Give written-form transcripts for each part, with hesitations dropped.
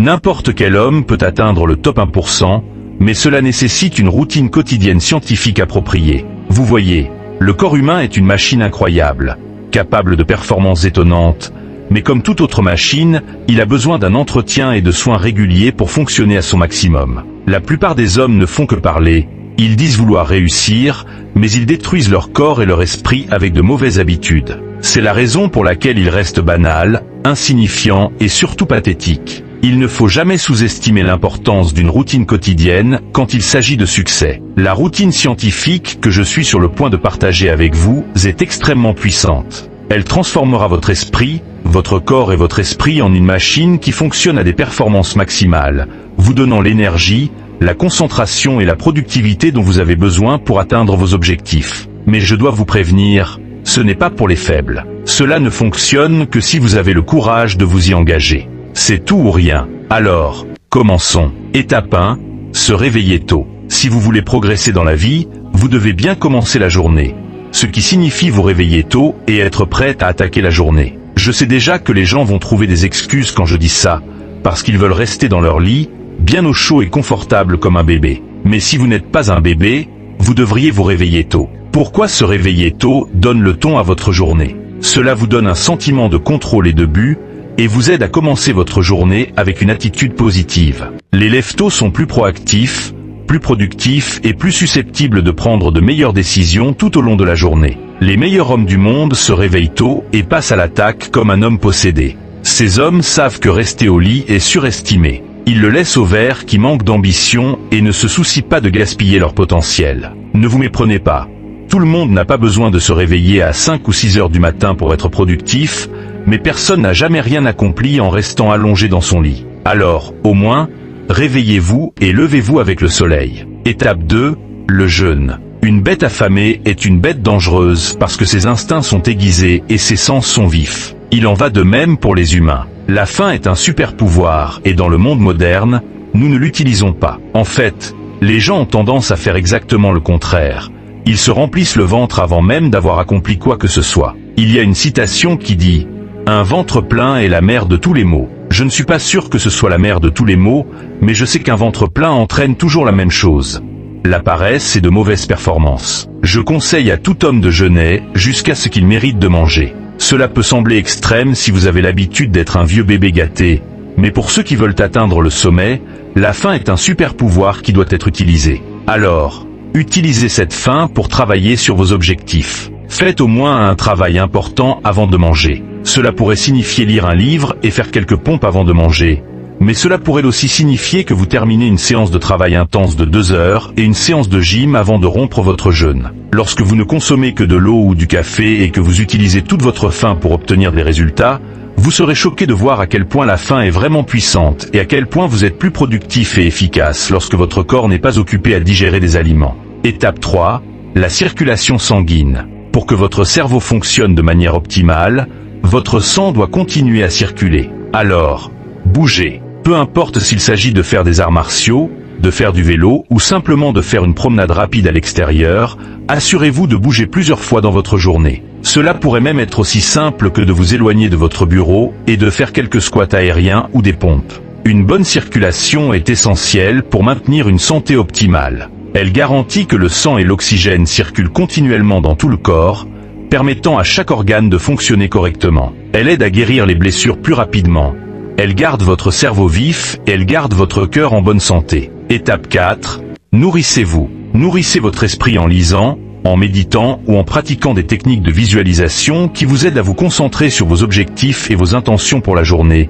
N'importe quel homme peut atteindre le top 1%, mais cela nécessite une routine quotidienne scientifique appropriée. Vous voyez, le corps humain est une machine incroyable, capable de performances étonnantes, mais comme toute autre machine, il a besoin d'un entretien et de soins réguliers pour fonctionner à son maximum. La plupart des hommes ne font que parler, ils disent vouloir réussir, mais ils détruisent leur corps et leur esprit avec de mauvaises habitudes. C'est la raison pour laquelle ils restent banals, insignifiants et surtout pathétiques. Il ne faut jamais sous-estimer l'importance d'une routine quotidienne quand il s'agit de succès. La routine scientifique que je suis sur le point de partager avec vous est extrêmement puissante. Elle transformera votre esprit, votre corps et votre esprit en une machine qui fonctionne à des performances maximales, vous donnant l'énergie, la concentration et la productivité dont vous avez besoin pour atteindre vos objectifs. Mais je dois vous prévenir, ce n'est pas pour les faibles. Cela ne fonctionne que si vous avez le courage de vous y engager. C'est tout ou rien. Alors, commençons. Étape 1, se réveiller tôt. Si vous voulez progresser dans la vie, vous devez bien commencer la journée. Ce qui signifie vous réveiller tôt et être prêt à attaquer la journée. Je sais déjà que les gens vont trouver des excuses quand je dis ça, parce qu'ils veulent rester dans leur lit, bien au chaud et confortable comme un bébé. Mais si vous n'êtes pas un bébé, vous devriez vous réveiller tôt. Pourquoi se réveiller tôt donne le ton à votre journée? Cela vous donne un sentiment de contrôle et de but, et vous aide à commencer votre journée avec une attitude positive. Les lève-tôt sont plus proactifs, plus productifs et plus susceptibles de prendre de meilleures décisions tout au long de la journée. Les meilleurs hommes du monde se réveillent tôt et passent à l'attaque comme un homme possédé. Ces hommes savent que rester au lit est surestimé. Ils le laissent aux vers qui manquent d'ambition et ne se soucient pas de gaspiller leur potentiel. Ne vous méprenez pas. Tout le monde n'a pas besoin de se réveiller à 5 ou 6 heures du matin pour être productif, mais personne n'a jamais rien accompli en restant allongé dans son lit. Alors, au moins, réveillez-vous et levez-vous avec le soleil. Étape 2, le jeûne. Une bête affamée est une bête dangereuse parce que ses instincts sont aiguisés et ses sens sont vifs. Il en va de même pour les humains. La faim est un super pouvoir et dans le monde moderne, nous ne l'utilisons pas. En fait, les gens ont tendance à faire exactement le contraire. Ils se remplissent le ventre avant même d'avoir accompli quoi que ce soit. Il y a une citation qui dit « Un ventre plein est la mère de tous les maux ». Je ne suis pas sûr que ce soit la mère de tous les maux, mais je sais qu'un ventre plein entraîne toujours la même chose. La paresse et de mauvaises performances. Je conseille à tout homme de jeûner jusqu'à ce qu'il mérite de manger. Cela peut sembler extrême si vous avez l'habitude d'être un vieux bébé gâté, mais pour ceux qui veulent atteindre le sommet, la faim est un super pouvoir qui doit être utilisé. Alors, utilisez cette faim pour travailler sur vos objectifs. Faites au moins un travail important avant de manger. Cela pourrait signifier lire un livre et faire quelques pompes avant de manger. Mais cela pourrait aussi signifier que vous terminez une séance de travail intense de 2 heures et une séance de gym avant de rompre votre jeûne. Lorsque vous ne consommez que de l'eau ou du café et que vous utilisez toute votre faim pour obtenir des résultats, vous serez choqué de voir à quel point la faim est vraiment puissante et à quel point vous êtes plus productif et efficace lorsque votre corps n'est pas occupé à digérer des aliments. Étape 3, la circulation sanguine. Pour que votre cerveau fonctionne de manière optimale, votre sang doit continuer à circuler. Alors, bougez. Peu importe s'il s'agit de faire des arts martiaux, de faire du vélo ou simplement de faire une promenade rapide à l'extérieur, assurez-vous de bouger plusieurs fois dans votre journée. Cela pourrait même être aussi simple que de vous éloigner de votre bureau et de faire quelques squats aériens ou des pompes. Une bonne circulation est essentielle pour maintenir une santé optimale. Elle garantit que le sang et l'oxygène circulent continuellement dans tout le corps, permettant à chaque organe de fonctionner correctement. Elle aide à guérir les blessures plus rapidement. Elle garde votre cerveau vif et elle garde votre cœur en bonne santé. Étape 4. Nourrissez-vous. Nourrissez votre esprit en lisant, en méditant ou en pratiquant des techniques de visualisation qui vous aident à vous concentrer sur vos objectifs et vos intentions pour la journée.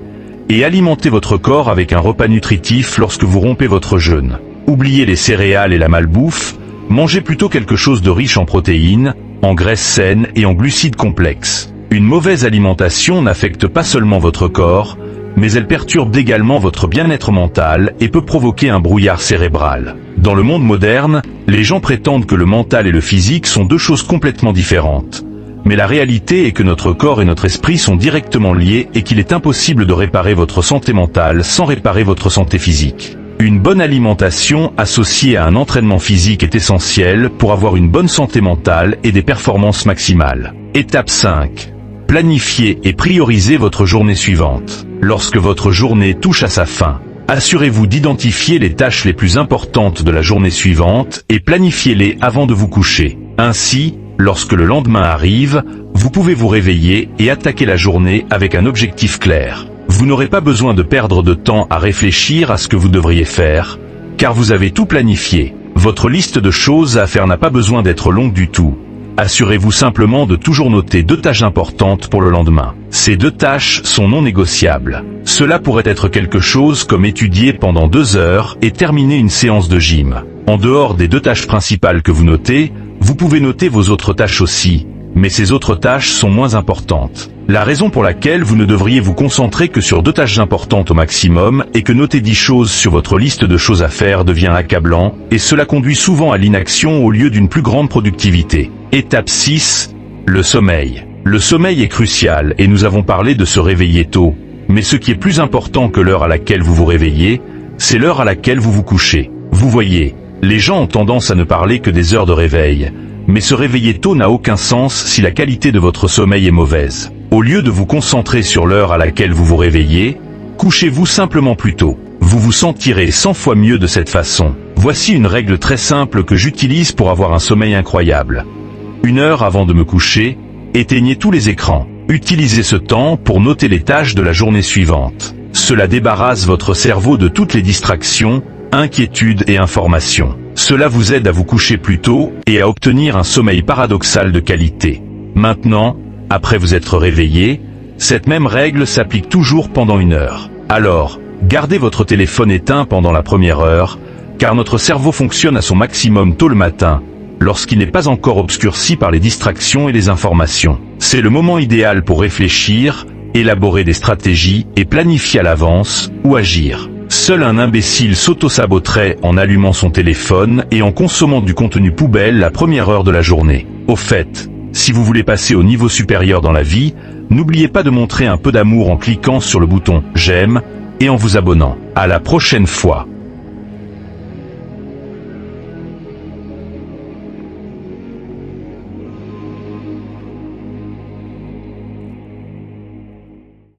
Et alimentez votre corps avec un repas nutritif lorsque vous rompez votre jeûne. Oubliez les céréales et la malbouffe, mangez plutôt quelque chose de riche en protéines, en graisses saines et en glucides complexes. Une mauvaise alimentation n'affecte pas seulement votre corps, mais elle perturbe également votre bien-être mental et peut provoquer un brouillard cérébral. Dans le monde moderne, les gens prétendent que le mental et le physique sont deux choses complètement différentes. Mais la réalité est que notre corps et notre esprit sont directement liés et qu'il est impossible de réparer votre santé mentale sans réparer votre santé physique. Une bonne alimentation associée à un entraînement physique est essentielle pour avoir une bonne santé mentale et des performances maximales. Étape 5. Planifiez et priorisez votre journée suivante. Lorsque votre journée touche à sa fin, Assurez-vous d'identifier les tâches les plus importantes de la journée suivante et planifiez-les avant de vous coucher. Ainsi, lorsque le lendemain arrive, vous pouvez vous réveiller et attaquer la journée avec un objectif clair. Vous n'aurez pas besoin de perdre de temps à réfléchir à ce que vous devriez faire, car vous avez tout planifié. Votre liste de choses à faire n'a pas besoin d'être longue du tout. Assurez-vous simplement de toujours noter 2 tâches importantes pour le lendemain. Ces 2 tâches sont non négociables. Cela pourrait être quelque chose comme étudier pendant 2 heures et terminer une séance de gym. En dehors des 2 tâches principales que vous notez, vous pouvez noter vos autres tâches aussi, mais ces autres tâches sont moins importantes. La raison pour laquelle vous ne devriez vous concentrer que sur 2 tâches importantes au maximum est que noter 10 choses sur votre liste de choses à faire devient accablant, et cela conduit souvent à l'inaction au lieu d'une plus grande productivité. Étape 6. Le sommeil. Le sommeil est crucial et nous avons parlé de se réveiller tôt, mais ce qui est plus important que l'heure à laquelle vous vous réveillez, c'est l'heure à laquelle vous vous couchez. Vous voyez, les gens ont tendance à ne parler que des heures de réveil, mais se réveiller tôt n'a aucun sens si la qualité de votre sommeil est mauvaise. Au lieu de vous concentrer sur l'heure à laquelle vous vous réveillez, couchez-vous simplement plus tôt. Vous vous sentirez 100 fois mieux de cette façon. Voici une règle très simple que j'utilise pour avoir un sommeil incroyable. 1 heure avant de me coucher, éteignez tous les écrans. Utilisez ce temps pour noter les tâches de la journée suivante. Cela débarrasse votre cerveau de toutes les distractions, inquiétudes et informations. Cela vous aide à vous coucher plus tôt et à obtenir un sommeil paradoxal de qualité. Maintenant, après vous être réveillé, cette même règle s'applique toujours pendant 1 heure. Alors, gardez votre téléphone éteint pendant la première heure, car notre cerveau fonctionne à son maximum tôt le matin, lorsqu'il n'est pas encore obscurci par les distractions et les informations. C'est le moment idéal pour réfléchir, élaborer des stratégies et planifier à l'avance, ou agir. Seul un imbécile s'auto-saboterait en allumant son téléphone et en consommant du contenu poubelle la première heure de la journée. Au fait, si vous voulez passer au niveau supérieur dans la vie, n'oubliez pas de montrer un peu d'amour en cliquant sur le bouton « J'aime » et en vous abonnant. À la prochaine fois.